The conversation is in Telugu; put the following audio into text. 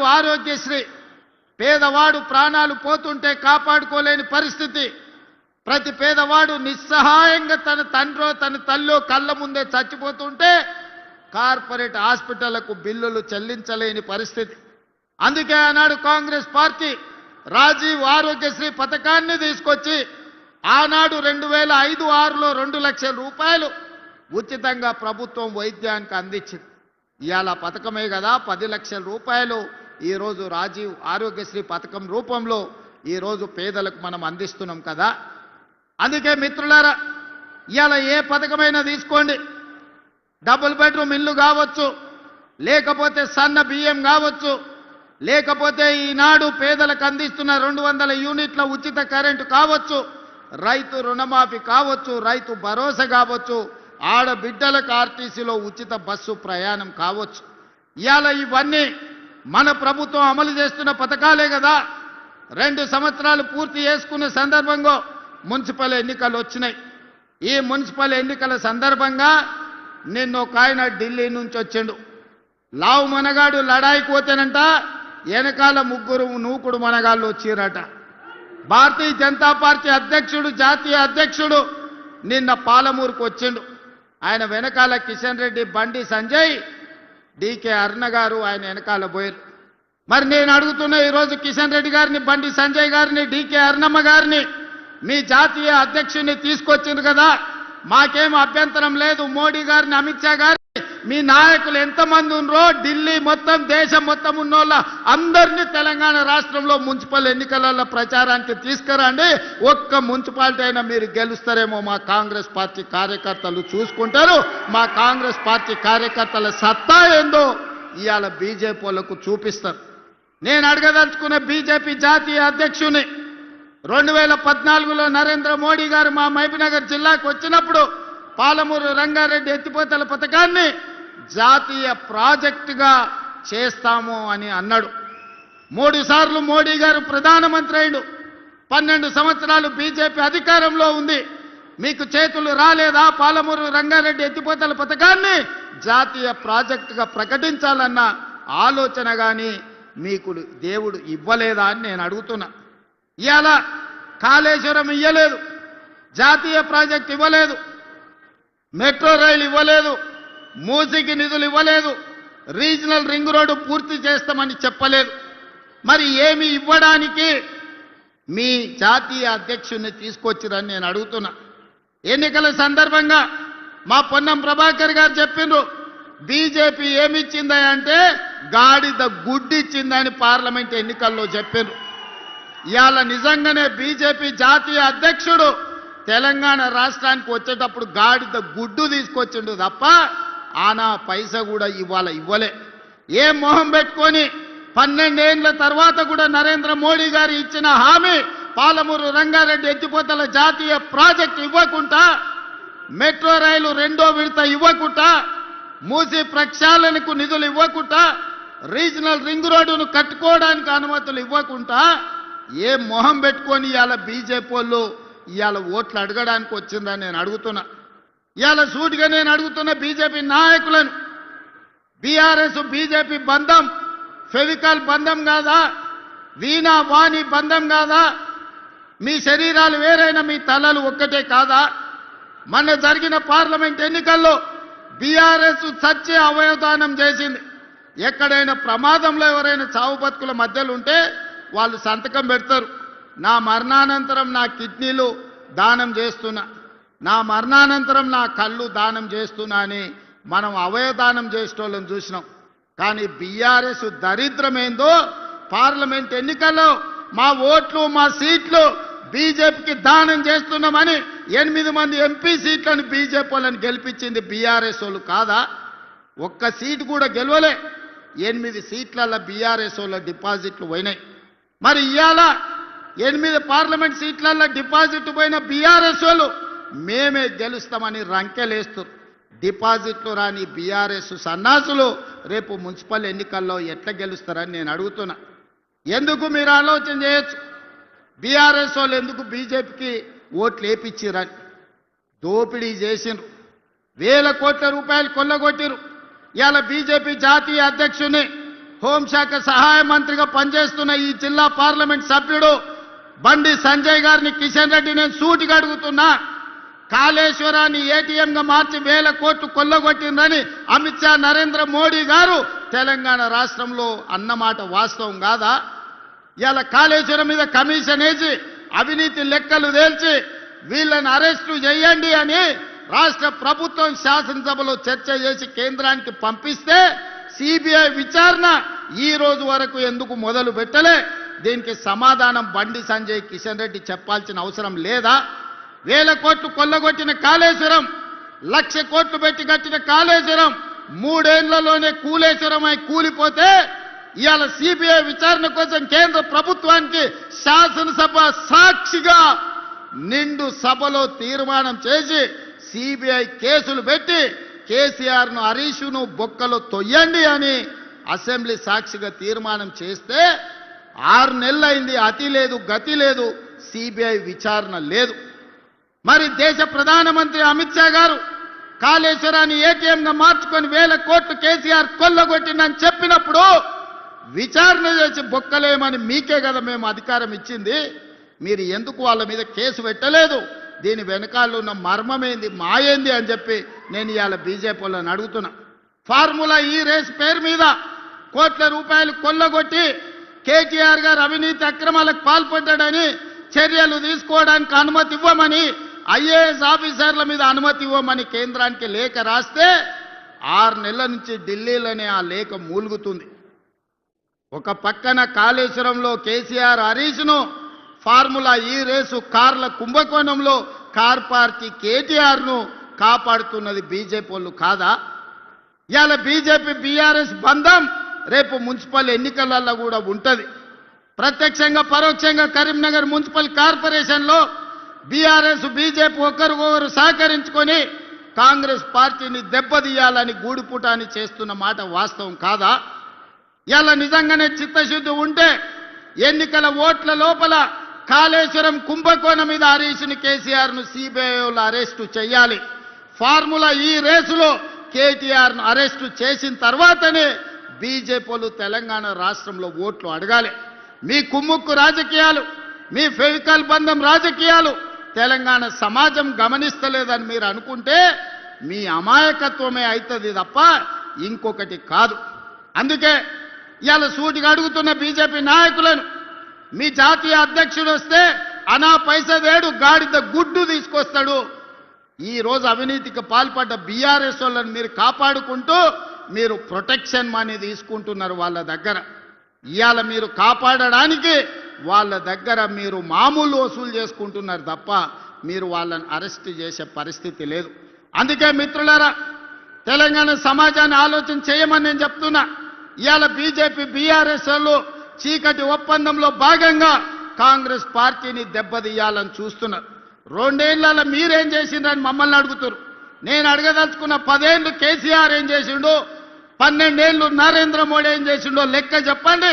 రాజీవ్ ఆరోగ్యశ్రీ పేదవాడు ప్రాణాలు పోతుంటే కాపాడుకోలేని పరిస్థితి, ప్రతి పేదవాడు నిస్సహాయంగా తన తండ్రో తన తల్లో కళ్ళ ముందే చచ్చిపోతుంటే కార్పొరేట్ హాస్పిటళ్లకు బిల్లులు చెల్లించలేని పరిస్థితి. అందుకే ఆనాడు కాంగ్రెస్ పార్టీ రాజీవ్ ఆరోగ్యశ్రీ పథకాన్ని తీసుకొచ్చి ఆనాడు 2005-6లో 2 లక్షల రూపాయలు ఉచితంగా ప్రభుత్వం వైద్యానికి అందించింది. ఇవాళ పథకమే కదా 10 లక్షల రూపాయలు ఈరోజు రాజీవ్ ఆరోగ్యశ్రీ పథకం రూపంలో ఈరోజు పేదలకు మనం అందిస్తున్నాం కదా. అందుకే మిత్రులారా, ఇవాళ ఏ పథకమైనా తీసుకోండి, డబుల్ బెడ్రూమ్ ఇల్లు కావచ్చు, లేకపోతే సన్న బియ్యం కావచ్చు, లేకపోతే ఈనాడు పేదలకు అందిస్తున్న 200 యూనిట్ల ఉచిత కరెంటు కావచ్చు, రైతు రుణమాఫీ కావచ్చు, రైతు భరోసా కావచ్చు, ఆడబిడ్డలకు ఆర్టీసీలో ఉచిత బస్సు ప్రయాణం కావచ్చు. ఇవాళ ఇవన్నీ మన ప్రభుత్వం అమలు చేస్తున్న పథకాలే కదా. 2 సంవత్సరాలు పూర్తి చేసుకునే సందర్భంగా మున్సిపల్ ఎన్నికలు వచ్చినాయి. ఈ మున్సిపల్ ఎన్నికల సందర్భంగా నిన్న ఒక ఆయన ఢిల్లీ నుంచి వచ్చిండు. లావు మనగాడు లడాయికి పోతేనంట వెనకాల 3 నూకుడు మనగాళ్ళు వచ్చిరట. భారతీయ జనతా పార్టీ అధ్యక్షుడు, జాతీయ అధ్యక్షుడు నిన్న పాలమూరుకు వచ్చిండు. ఆయన వెనకాల కిషన్ రెడ్డి, బండి సంజయ్, డీకే అరుణ గారు ఆయన వెనకాల పోయారు. మరి నేను అడుగుతున్నా, ఈరోజు కిషన్ రెడ్డి గారిని, బండి సంజయ్ గారిని, డీకే అరుణమ్మ గారిని మీ జాతీయ అధ్యక్షుడిని తీసుకొచ్చింది కదా, మాకేం అభ్యంతరం లేదు. మోడీ గారిని, అమిత్ షా గారిని, మీ నాయకులు ఎంతమంది ఉన్నారో ఢిల్లీ మొత్తం, దేశం మొత్తం ఉన్నోళ్ళ అందరినీ తెలంగాణ రాష్ట్రంలో మున్సిపల్ ఎన్నికలలో ప్రచారానికి తీసుకురండి. ఒక్క మున్సిపాలిటీ అయినా మీరు గెలుస్తారేమో మా కాంగ్రెస్ పార్టీ కార్యకర్తలు చూసుకుంటారు. మా కాంగ్రెస్ పార్టీ కార్యకర్తల సత్తా ఏందో ఇవాళ బీజేపీ వాళ్ళకు చూపిస్తారు. నేను అడగదలుచుకున్న బీజేపీ జాతీయ అధ్యక్షుని 2014లో నరేంద్ర మోడీ గారు మా మహబూబ్నగర్ జిల్లాకు వచ్చినప్పుడు పాలమూరు రంగారెడ్డి ఎత్తిపోతల పథకాన్ని జాతీయ ప్రాజెక్టుగా చేస్తాము అని అన్నాడు. 3 సార్లు మోడీ గారు ప్రధానమంత్రి అయ్యాడు. 12 సంవత్సరాలు బీజేపీ అధికారంలో ఉంది. మీకు చేతులు రాలేదా పాలమూరు రంగారెడ్డి ఎత్తిపోతల పథకాన్ని జాతీయ ప్రాజెక్టుగా ప్రకటించాలన్న ఆలోచన కానీ మీకు దేవుడు ఇవ్వలేదా అని నేను అడుగుతున్నా. ఇవాళ కాళేశ్వరం ఇవ్వలేదు, జాతీయ ప్రాజెక్ట్ ఇవ్వలేదు, మెట్రో రైలు ఇవ్వలేదు, మూసీకి నిధులు ఇవ్వలేదు, రీజనల్ రింగ్ రోడ్డు పూర్తి చేస్తామని చెప్పలేదు. మరి ఏమి ఇవ్వడానికి మీ జాతీయ అధ్యక్షుడిని తీసుకొచ్చిరని నేను అడుగుతున్నా. ఎన్నికల సందర్భంగా మా పొన్నం ప్రభాకర్ గారు చెప్పిండ్రు, బీజేపీ ఏమిచ్చిందా అంటే గాడిద గుడ్డిచ్చిందని పార్లమెంట్ ఎన్నికల్లో చెప్పిండ్రు. ఇవాళ నిజంగానే బీజేపీ జాతీయ అధ్యక్షుడు తెలంగాణ రాష్ట్రానికి వచ్చేటప్పుడు గాడిద గుడ్డు తీసుకొచ్చిండు తప్ప ఆనా పైసా కూడా ఇవాళ ఇవ్వలే. ఏ మొహం పెట్టుకొని 12 ఏళ్ల తర్వాత కూడా నరేంద్ర మోడీ గారు ఇచ్చిన హామీ పాలమూరు రంగారెడ్డి ఎత్తిపోతల జాతీయ ప్రాజెక్టు ఇవ్వకుండా, మెట్రో రైలు 2వ విడత ఇవ్వకుండా, మూసీ ప్రక్షాళనకు నిధులు ఇవ్వకుండా, రీజనల్ రింగ్ రోడ్డును కట్టుకోవడానికి అనుమతులు ఇవ్వకుండా ఏ మొహం పెట్టుకొని ఇవాళ బీజేపీ వాళ్ళు ఇవాళ ఓట్లు అడగడానికి వచ్చిందని నేను అడుగుతున్నా. ఇవాళ సూటిగా నేను అడుగుతున్న బీజేపీ నాయకులను, బీఆర్ఎస్ బీజేపీ బంధం ఫెవికాల్ బంధం కాదా? వీణా వాణి బంధం కాదా? మీ శరీరాలు వేరైనా మీ తలలు ఒక్కటే కాదా? మొన్న జరిగిన పార్లమెంట్ ఎన్నికల్లో బీఆర్ఎస్ చచ్చే అవయవదానం చేసింది. ఎక్కడైనా ప్రమాదంలో ఎవరైనా చావు బతుకుల మధ్యలో ఉంటే వాళ్ళు సంతకం పెడతారు, నా మరణానంతరం నా కిడ్నీలు దానం చేస్తున్నా, నా మరణానంతరం నా కళ్ళు దానం చేస్తున్నా అని మనం అవయవదానం చేసేటోళ్ళని చూసినాం. కానీ బీఆర్ఎస్ దరిద్రమేందో పార్లమెంట్ ఎన్నికల్లో మా ఓట్లు మా సీట్లు బీజేపీకి దానం చేస్తున్నామని 8 మంది ఎంపీ సీట్లను బీజేపీ వాళ్ళని గెలిపించింది బీఆర్ఎస్ వాళ్ళు కాదా? ఒక్క సీటు కూడా గెలవలే. 8 సీట్లలో బీఆర్ఎస్ వాళ్ళ డిపాజిట్లు పోయినాయి. మరి ఇవాళ 8 పార్లమెంట్ సీట్లలో డిపాజిట్ పోయిన బీఆర్ఎస్ వాళ్ళు మేమే గెలుస్తామని రంకెలేస్తారు. డిపాజిట్లు రాని బీఆర్ఎస్ సన్నాసులు రేపు మున్సిపల్ ఎన్నికల్లో ఎట్లా గెలుస్తారని నేను అడుగుతున్నా. ఎందుకు మీరు ఆలోచన చేయొచ్చు, బీఆర్ఎస్ వాళ్ళు ఎందుకు బీజేపీకి ఓట్లు వేపించారని. దోపిడీ చేసిండ్రు, వేల కోట్ల రూపాయలు కొల్లగొట్టిరు. ఇవాళ బీజేపీ జాతీయ అధ్యక్షుని హోంశాఖ సహాయ మంత్రిగా పనిచేస్తున్న ఈ జిల్లా పార్లమెంట్ సభ్యుడు బండి సంజయ్ గారిని కిషన్ రెడ్డి నేను సూటిగా అడుగుతున్నా. కాళేశ్వరాన్ని ఏటీఎంగా మార్చి 1000 కోట్లు కొల్లగొట్టిందని అమిత్ షా నరేంద్ర మోడీ గారు తెలంగాణ రాష్ట్రంలో అన్నమాట వాస్తవం కాదా? ఇలా కాళేశ్వరం మీద కమిషన్ వేసి అవినీతి లెక్కలు తేల్చి వీళ్ళని అరెస్టు చేయండి అని రాష్ట్ర ప్రభుత్వం శాసనసభలో చర్చ చేసి కేంద్రానికి పంపిస్తే సిబిఐ విచారణ ఈ రోజు వరకు ఎందుకు మొదలు పెట్టలే? దీనికి సమాధానం బండి సంజయ్ కిషన్ రెడ్డి చెప్పాల్సిన అవసరం లేదా? 1000 కోట్లు కొల్లగొట్టిన కాళేశ్వరం, 1,00,000 కోట్లు పెట్టి కట్టిన కాళేశ్వరం 3 ఏళ్లలోనే కూలేశ్వరమై కూలిపోతే ఇవాళ సిబిఐ విచారణ కోసం కేంద్ర ప్రభుత్వానికి శాసనసభ సాక్షిగా నిండు సభలో తీర్మానం చేసి సిబిఐ కేసులు పెట్టి కేసీఆర్ను హరీష్ను బొక్కలో తొయ్యండి అని అసెంబ్లీ సాక్షిగా తీర్మానం చేస్తే 6 నెలలైంది, అతి లేదు గతి లేదు, సిబిఐ విచారణ లేదు. మరి దేశ ప్రధానమంత్రి అమిత్ షా గారు కాళేశ్వరాన్ని ఏటీఎంగా మార్చుకొని 1000 కోట్లు కేసీఆర్ కొల్లగొట్టిందని చెప్పినప్పుడు విచారణ చేసి బొక్కలేమని మీకే కదా మేము అధికారం ఇచ్చింది. మీరు ఎందుకు వాళ్ళ మీద కేసు పెట్టలేదు? దీని వెనకాల ఉన్న మర్మమేంది, మాయేంది అని చెప్పి నేను ఇవాళ బీజేపీ వాళ్ళని అడుగుతున్నా. ఫార్ములా ఈ రేస్ పేరు మీద కోట్ల రూపాయలు కొల్లగొట్టి కేటీఆర్ గారు అవినీతి అక్రమాలకు పాల్పడ్డాడని చర్యలు తీసుకోవడానికి అనుమతి ఇవ్వమని, ఐఏఎస్ ఆఫీసర్ల మీద అనుమతి ఇవ్వమని కేంద్రానికి లేఖ రాస్తే 6 నెలల నుంచి ఢిల్లీలోనే ఆ లేఖ మూలుగుతుంది. ఒక పక్కన కాళేశ్వరంలో కేసీఆర్ హరీష్ను, ఫార్ములా ఈ రేసు కార్ల కుంభకోణంలో కార్ పార్టీ కేటీఆర్ను కాపాడుతున్నది బీజేపీ వాళ్ళు కాదా? ఇవాళ బీజేపీ బీఆర్ఎస్ బంధం రేపు మున్సిపల్ ఎన్నికలలో కూడా ఉంటుంది. ప్రత్యక్షంగా పరోక్షంగా కరీంనగర్ మున్సిపల్ కార్పొరేషన్లో బీఆర్ఎస్ బీజేపీ ఒకరికొకరు సహకరించుకొని కాంగ్రెస్ పార్టీని దెబ్బతీయాలని గూడుపుటాన్ని చేస్తున్న మాట వాస్తవం కాదా? ఇలా నిజంగానే చిత్తశుద్ధి ఉంటే ఎన్నికల ఓట్ల లోపల కాళేశ్వరం కుంభకోణం మీద హరీష్ను కేసీఆర్ను సిబిఐలో అరెస్టు చేయాలి. ఫార్ములా ఈ రేసులో కేటీఆర్ను అరెస్టు చేసిన తర్వాతనే బీజేపీలు తెలంగాణ రాష్ట్రంలో ఓట్లు అడగాలి. మీ కుమ్ముక్కు రాజకీయాలు, మీ ఫెవికల్ బంధం రాజకీయాలు తెలంగాణ సమాజం గమనిస్తలేదని మీరు అనుకుంటే మీ అమాయకత్వమే అవుతుంది తప్ప ఇంకొకటి కాదు. అందుకే ఇవాళ సూటిగా అడుగుతున్న బీజేపీ నాయకులను, మీ జాతీయ అధ్యక్షుడు వస్తే అనా పైసా దేడు గాడిద గుడ్డు తీసుకొస్తాడు. ఈ రోజు అవినీతికి పాల్పడ్డ బీఆర్ఎస్ వాళ్ళని మీరు కాపాడుకుంటూ మీరు ప్రొటెక్షన్ మనీ తీసుకుంటున్నారు వాళ్ళ దగ్గర. ఇవాళ మీరు కాపాడడానికి వాళ్ళ దగ్గర మీరు మామూలు వసూలు చేసుకుంటున్నారు తప్ప మీరు వాళ్ళని అరెస్ట్ చేసే పరిస్థితి లేదు. అందుకే మిత్రులారా, తెలంగాణ సమాజాన్ని ఆలోచన చేయమని నేను చెప్తున్నా. ఇవాళ బీజేపీ బీఆర్ఎస్ వాళ్ళు చీకటి ఒప్పందంలో భాగంగా కాంగ్రెస్ పార్టీని దెబ్బతీయాలని చూస్తున్నారు. 2 ఏళ్లలో మీరేం చేసిండ్రని మమ్మల్ని అడుగుతారు. నేను అడగదలుచుకున్న 10 ఏళ్ళు కేసీఆర్ ఏం చేసిండో, 12 ఏళ్ళు నరేంద్ర మోడీ ఏం చేసిండో లెక్క చెప్పండి.